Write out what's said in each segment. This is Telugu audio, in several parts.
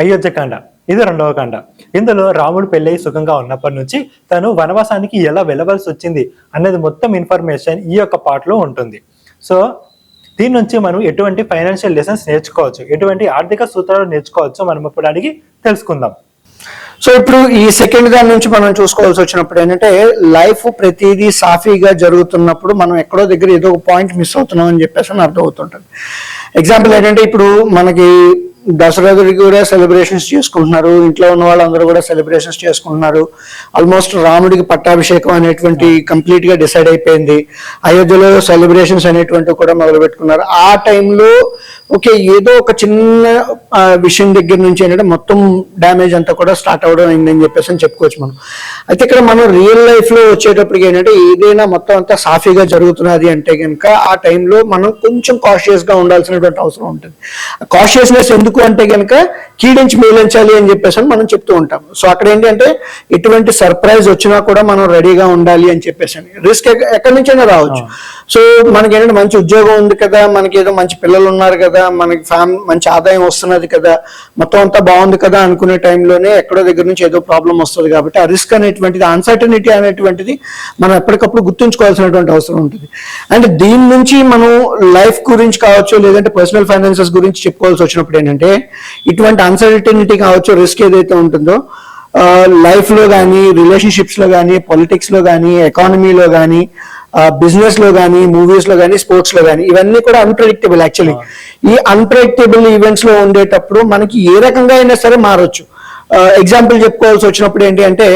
అయోధ్యకాండ. ఇది 2వ కాండ. ఇందులో రాముడు పెళ్ళై సుఖంగా ఉన్నప్పటి నుంచి తను వనవాసానికి ఎలా వెళ్ళవలసి వచ్చింది అనేది మొత్తం ఇన్ఫర్మేషన్ ఈ యొక్క పార్ట్లో ఉంటుంది. సో దీని నుంచి మనం ఎటువంటి ఫైనాన్షియల్ లెసన్స్ నేర్చుకోవచ్చు, ఎటువంటి ఆర్థిక సూత్రాలు నేర్చుకోవచ్చు మనం ఇప్పుడు అడిగి తెలుసుకుందాం. సో ఇప్పుడు ఈ సెకండ్ దాని నుంచి మనం చూసుకోవాల్సి వచ్చినప్పుడు ఏంటంటే లైఫ్ ప్రతిదీ సాఫీగా జరుగుతున్నప్పుడు మనం ఎక్కడో దగ్గర ఏదో ఒక పాయింట్ మిస్ అవుతున్నాం అని చెప్పేసి అని అర్థం అవుతుంటుంది. ఎగ్జాంపుల్ ఏంటంటే ఇప్పుడు మనకి దసరాకి కూడా సెలబ్రేషన్స్ చేసుకుంటున్నారు, ఇంట్లో ఉన్న వాళ్ళందరూ కూడా సెలబ్రేషన్స్ చేసుకుంటున్నారు. ఆల్మోస్ట్ రాముడికి పట్టాభిషేకం అనేటువంటి కంప్లీట్ గా డిసైడ్ అయిపోయింది. అయోధ్యలో సెలబ్రేషన్స్ అనేటువంటి కూడా మొదలు పెట్టుకున్నారు. ఆ టైంలో ఓకే ఏదో ఒక చిన్న విషయం దగ్గర నుంచి ఏంటంటే మొత్తం డ్యామేజ్ అంతా కూడా స్టార్ట్ అవ్వడం అయిందని చెప్పేసి అని చెప్పుకోవచ్చు మనం. అయితే ఇక్కడ మనం రియల్ లైఫ్ లో వచ్చేటప్పటికి ఏంటంటే ఏదైనా మొత్తం అంతా సాఫీగా జరుగుతున్నది అంటే కనుక ఆ టైంలో మనం కొంచెం కాషియస్ గా ఉండాల్సినటువంటి అవసరం ఉంటుంది. కాషియస్నెస్ ఎందుకు అంటే కనుక కీడించి మేలించాలి అని చెప్పేసి మనం చెప్తూ ఉంటాం. సో అక్కడ ఏంటంటే ఎటువంటి సర్ప్రైజ్ వచ్చినా కూడా మనం రెడీగా ఉండాలి అని చెప్పేసి. రిస్క్ ఎక్కడి నుంచైనా రావచ్చు. సో మనకి ఏంటంటే మంచి ఉద్యోగం ఉంది కదా, మనకి ఏదో మంచి పిల్లలు ఉన్నారు కదా, మనకి మంచి ఆదాయం వస్తున్నది కదా, మొత్తం అంతా బాగుంది కదా అనుకునే టైంలోనే ఎక్కడో దగ్గర నుంచి ఏదో ప్రాబ్లం వస్తుంది. కాబట్టి ఆ రిస్క్ అనేటువంటిది, అన్సర్టనిటీ అనేటువంటిది మనం ఎప్పటికప్పుడు గుర్తుంచుకోవాల్సినటువంటి అవసరం ఉంటుంది. అండ్ దీని నుంచి మనం లైఫ్ గురించి కావచ్చు, లేదంటే పర్సనల్ ఫైనాన్సెస్ గురించి చెప్పుకోవాల్సి వచ్చినప్పుడు ఏంటంటే ఇటువంటి అన్సర్టనిటీ కావచ్చు, రిస్క్ ఏదైతే ఉంటుందో లైఫ్ లో కానీ, రిలేషన్షిప్స్ లో కానీ, పాలిటిక్స్ లో కానీ, ఎకానమీలో కానీ, బిజినెస్ లో కానీ, మూవీస్ లో కానీ, స్పోర్ట్స్ లో కానీ, ఇవన్నీ కూడా అన్ప్రెడిక్టబుల్. యాక్చువల్లీ ఈ అన్ప్రెడిక్టబుల్ ఈవెంట్స్ లో ఉండేటప్పుడు మనకి ఏ రకంగా అయినా సరే మారొచ్చు. ఎగ్జాంపుల్ చెప్పుకోవాల్సి వచ్చినప్పుడు ఏంటి అంటే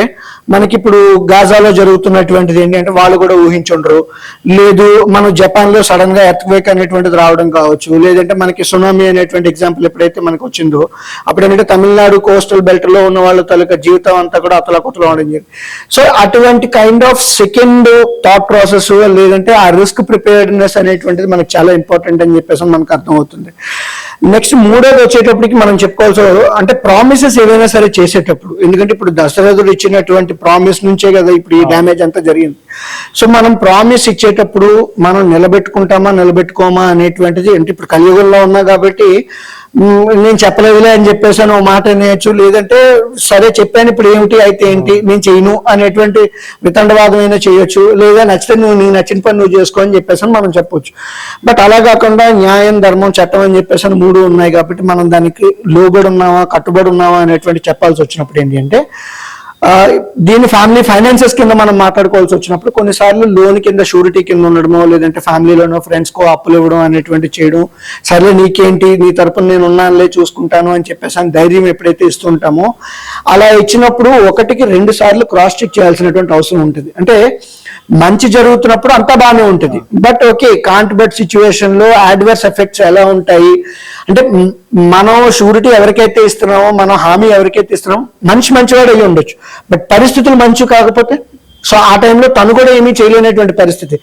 మనకి ఇప్పుడు గాజాలో జరుగుతున్నటువంటిది ఏంటి అంటే వాళ్ళు కూడా ఊహించుండ్రు. లేదు మనం జపాన్ లో సడన్ గా ఎర్త్క్వేక్ అనేటువంటిది రావడం కావచ్చు, లేదంటే మనకి సునామీ అనేటువంటి ఎగ్జాంపుల్ ఎప్పుడైతే మనకు వచ్చిందో అప్పుడు ఏంటంటే తమిళనాడు కోస్టల్ బెల్ట్ లో ఉన్న వాళ్ళ తాలూకా జీవితం అంతా కూడా అతలాకుతలం అవడం జరిగింది. సో అటువంటి kind of second thought process లేదంటే ఆ రిస్క్ ప్రిపేర్డ్నెస్ అనేటువంటిది మనకు చాలా ఇంపార్టెంట్ అని చెప్పేసి మనకు అర్థం అవుతుంది. నెక్స్ట్ మూడోది వచ్చేటప్పటికి మనం చెప్పుకోవాల్సి అంటే ప్రామిసెస్ ఏవైనా సరే చేసేటప్పుడు, ఎందుకంటే ఇప్పుడు దశరథుడు ఇచ్చినటువంటి ప్రామిస్ నుంచే కదా ఇప్పుడు ఈ డ్యామేజ్ అంతా జరిగింది. సో మనం ప్రామిస్ ఇచ్చేటప్పుడు మనం నిలబెట్టుకోమా అనేటువంటిది అంటే ఇప్పుడు కలియుగంలో ఉన్నా కాబట్టి నేను చెప్పలేదులే అని చెప్పేసి అని ఒక మాట అనేయచ్చు, లేదంటే సరే చెప్పాను ఇప్పుడు ఏమిటి అయితే ఏంటి నేను చేయను అనేటువంటి వితండవాదం అయినా చేయొచ్చు, లేదా నచ్చితే నీ నచ్చిన పని నువ్వు చేసుకో అని చెప్పేసి మనం చెప్పొచ్చు. బట్ అలా కాకుండా న్యాయం, ధర్మం, చట్టం అని చెప్పేసి అని 3 ఉన్నాయి కాబట్టి మనం దానికి లోబడి ఉన్నావా కట్టుబడి ఉన్నావా అనేటువంటి చెప్పాల్సి వచ్చినప్పుడు ఏంటి అంటే దీని ఫ్యామిలీ ఫైనాన్సెస్ కింద మనం మాట్లాడుకోవాల్సి వచ్చినప్పుడు కొన్నిసార్లు లోన్ కింద షూరిటీ కింద ఉండడమో, లేదంటే ఫ్యామిలీలోనో ఫ్రెండ్స్కో అప్పులు ఇవ్వడం అనేటువంటి చేయడం. సర్లే నీకేంటి, నీ తరపున నేను ఉన్నానులే చూసుకుంటాను అని చెప్పేసి అని ధైర్యం ఎప్పుడైతే ఇస్తుంటామో అలా ఇచ్చినప్పుడు 1కి 2 సార్లు క్రాస్ చెక్ చేయాల్సినటువంటి అవసరం ఉంటుంది. అంటే మంచి జరుగుతున్నప్పుడు అంతా బాగానే ఉంటుంది, but okay can't but situation లో అడ్వర్స్ ఎఫెక్ట్స్ ఎలా ఉంటాయి అంటే మనం షూరిటీ ఎవరికైతే ఇస్తున్నామో, మనం హామీ ఎవరికైతే ఇస్తున్నామో మంచివాడు అయ్యి ఉండొచ్చు, బట్ పరిస్థితులు మంచి కాకపోతే సో ఆ టైంలో తను కూడా ఏమీ చేయలేనటువంటి పరిస్థితి.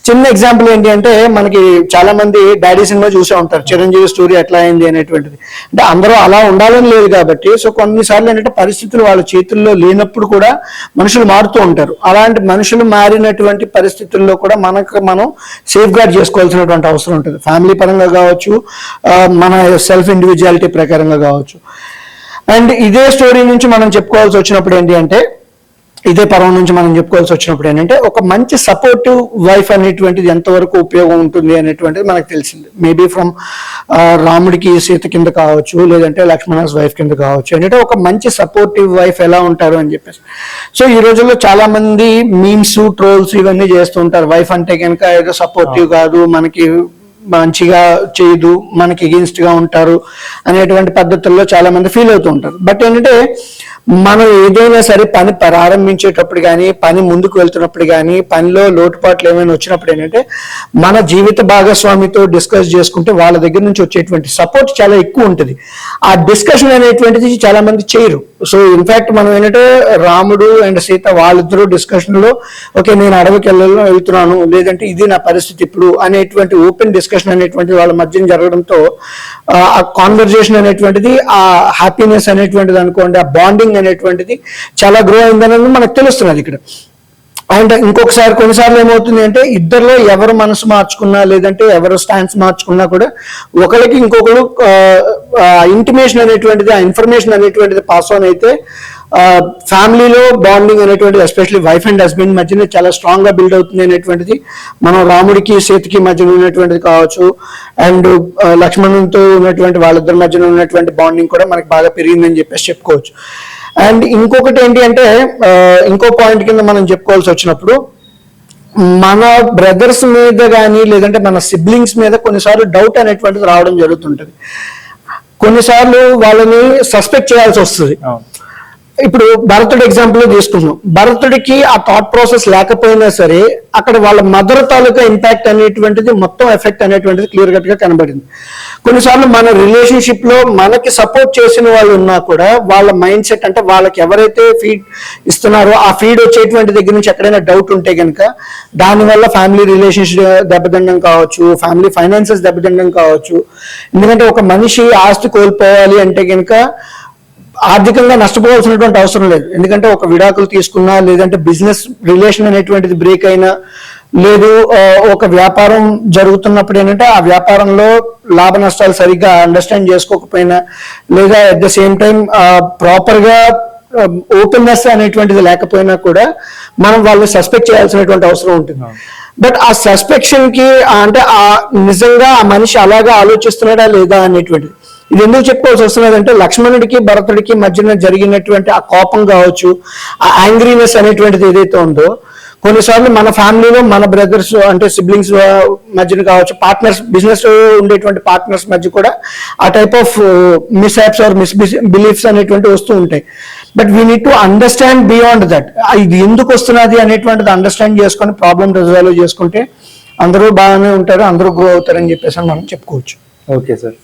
చిన్న ఎగ్జాంపుల్ ఏంటి అంటే మనకి చాలా మంది డాడీ సినిమా చూసే ఉంటారు, చిరంజీవి స్టోరీ ఎట్లా అయింది అనేటువంటిది. అంటే అందరూ అలా ఉండాలని లేదు కాబట్టి సో కొన్నిసార్లు ఏంటంటే పరిస్థితులు వాళ్ళ చేతుల్లో లేనప్పుడు కూడా మనుషులు మారుతూ ఉంటారు. అలాంటి మనుషులు మారినటువంటి పరిస్థితుల్లో కూడా మనం సేఫ్ గార్డ్ చేసుకోవాల్సినటువంటి అవసరం ఉంటుంది. ఫ్యామిలీ పరంగా కావచ్చు, మన సెల్ఫ్ ఇండివిజువాలిటీ ప్రకారంగా కావచ్చు. అండ్ ఇదే స్టోరీ నుంచి మనం చెప్పుకోవాల్సి వచ్చినప్పుడు ఏంటి అంటే ఇదే పర్వం నుంచి మనం చెప్పుకోవాల్సి వచ్చినప్పుడు ఏంటంటే ఒక మంచి సపోర్టివ్ వైఫ్ అనేటువంటిది ఎంతవరకు ఉపయోగం ఉంటుంది అనేటువంటిది మనకు తెలిసింది. మేబీ ఫ్రమ్ రాముడికి సీత కింద కావచ్చు, లేదంటే లక్ష్మణస్ వైఫ్ కింద కావచ్చు. ఏంటంటే ఒక మంచి సపోర్టివ్ వైఫ్ ఎలా ఉంటారు అని చెప్పేసి. సో ఈ రోజుల్లో చాలా మంది మీమ్స్, ట్రోల్స్ ఇవన్నీ చేస్తూ ఉంటారు. వైఫ్ అంటే కనుక ఏదో సపోర్టివ్ కాదు, మనకి మంచిగా చేయదు, మనకి ఎగెన్స్ట్ గా ఉంటారు అనేటువంటి పద్ధతుల్లో చాలా మంది ఫీల్ అవుతూ ఉంటారు. బట్ ఏంటంటే మనం ఏదైనా సరే పని ప్రారంభించేటప్పుడు కానీ, పని ముందుకు వెళ్తున్నప్పుడు కానీ, పనిలో లోటుపాట్లు ఏమైనా వచ్చినప్పుడు ఏంటంటే మన జీవిత భాగస్వామితో డిస్కస్ చేసుకుంటే వాళ్ళ దగ్గర నుంచి వచ్చేటువంటి సపోర్ట్ చాలా ఎక్కువ ఉంటుంది. ఆ డిస్కషన్ అనేటువంటిది చాలా మంది చేయరు. సో ఇన్ఫాక్ట్ మనం ఏంటంటే రాముడు అండ్ సీత వాళ్ళిద్దరూ డిస్కషన్ లో ఓకే నేను అడవికి వెళ్తున్నాను, లేదంటే ఇది నా పరిస్థితి ఇప్పుడు అనేటువంటి ఓపెన్ డిస్కషన్ అనేటువంటిది వాళ్ళ మధ్య జరగడంతో ఆ కాన్వర్జేషన్ అనేటువంటిది, ఆ హ్యాపీనెస్ అనేటువంటిది అనుకోండి, ఆ బాండింగ్ అనేటువంటిది చాలా గ్రో అయిందనేది మనకు తెలుస్తున్నది ఇక్కడ. అండ్ ఇంకొకసారి కొన్నిసార్లు ఏమవుతుంది అంటే ఇద్దరిలో ఎవరు మనసు మార్చుకున్నా లేదంటే ఎవరు స్టాండ్స్ మార్చుకున్నా కూడా ఒకరికి ఇంకొకరు ఇంటిమేషన్ అనేటువంటిది, ఆ ఇన్ఫర్మేషన్ అనేటువంటిది పాస్ ఆన్ అయితే ఫ్యామిలీలో బాండింగ్ అనేటువంటిది ఎస్పెషల్లీ వైఫ్ అండ్ హస్బెండ్ మధ్యన చాలా స్ట్రాంగ్ గా బిల్డ్ అవుతుంది అనేటువంటిది మనం రాముడికి సీతకి మధ్యన ఉన్నటువంటిది కావచ్చు, అండ్ లక్ష్మణునితో ఉన్నటువంటి వాళ్ళిద్దరి మధ్యన ఉన్నటువంటి బాండింగ్ కూడా మనకి బాగా పెరిగిందని చెప్పేసి చెప్పుకోవచ్చు. అండ్ ఇంకొకటి ఏంటి అంటే ఇంకో పాయింట్ కింద మనం చెప్పుకోవాల్సి వచ్చినప్పుడు మన బ్రదర్స్ మీద కానీ లేదంటే మన సిబ్లింగ్స్ మీద కొన్నిసార్లు డౌట్ అనేటువంటిది రావడం జరుగుతుంటుంది. కొన్నిసార్లు వాళ్ళని సస్పెక్ట్ చేయాల్సి వస్తుంది. ఇప్పుడు భరతుడి ఎగ్జాంపుల్ తీసుకున్నాం. భరతుడికి ఆ థాట్ ప్రాసెస్ లేకపోయినా సరే అక్కడ వాళ్ళ మదర్ తాలూకా ఇంపాక్ట్ అనేటువంటిది మొత్తం ఎఫెక్ట్ అనేటువంటిది క్లియర్ కట్ గా కనబడింది. కొన్నిసార్లు మన రిలేషన్షిప్ లో మనకి సపోర్ట్ చేసిన వాళ్ళు ఉన్నా కూడా వాళ్ళ మైండ్ సెట్ అంటే వాళ్ళకి ఎవరైతే ఫీడ్ ఇస్తున్నారో ఆ ఫీడ్ వచ్చేటువంటి దగ్గర నుంచి ఎక్కడైనా డౌట్ ఉంటే కనుక దానివల్ల ఫ్యామిలీ రిలేషన్షిప్ దెబ్బతిండం కావచ్చు, ఫ్యామిలీ ఫైనాన్సెస్ దెబ్బతిండం కావచ్చు. ఎందుకంటే ఒక మనిషి ఆస్తి కోల్పోవాలి అంటే కనుక ఆర్థికంగా నష్టపోవాల్సినటువంటి అవసరం లేదు. ఎందుకంటే ఒక విడాకులు తీసుకున్నా లేదంటే బిజినెస్ రిలేషన్ అనేటువంటిది బ్రేక్ అయినా లేదు ఒక వ్యాపారం జరుగుతున్నప్పుడు ఏంటంటే ఆ వ్యాపారంలో లాభ నష్టాలు సరిగ్గా అండర్స్టాండ్ చేసుకోకపోయినా లేదా at the same time proper గా ఓపెన్నెస్ అనేటువంటిది లేకపోయినా కూడా మనం వాళ్ళు సస్పెక్ట్ చేయాల్సినటువంటి అవసరం ఉంటుంది. బట్ ఆ సస్పెక్షన్ కి అంటే ఆ నిజంగా ఆ మనిషి అలాగా ఆలోచిస్తున్నాడా లేదా అనేటువంటిది ఇది ఎందుకు చెప్పుకోవాల్సి వస్తున్నది అంటే లక్ష్మణుడికి భరతుడికి మధ్యన జరిగినటువంటి ఆ కోపం కావచ్చు, ఆ యాంగ్రీనెస్ అనేటువంటిది ఏదైతే ఉందో కొన్నిసార్లు మన ఫ్యామిలీలో మన బ్రదర్స్ అంటే సిబ్లింగ్స్ మధ్యన కావచ్చు, పార్ట్నర్స్ బిజినెస్ ఉండేటువంటి పార్ట్నర్స్ మధ్య కూడా ఆ టైప్ ఆఫ్ మిస్హ్యాప్స్ ఆర్ బిలీఫ్స్ అనేటువంటి వస్తూ ఉంటాయి. But we need to understand beyond that ఇది ఎందుకు వస్తున్నది అనేటువంటిది అండర్స్టాండ్ చేసుకొని ప్రాబ్లం రిజాల్వ్ చేసుకుంటే అందరూ బాగానే ఉంటారు, అందరూ గ్రో అవుతారని చెప్పేసి మనం చెప్పుకోవచ్చు. Okay sir.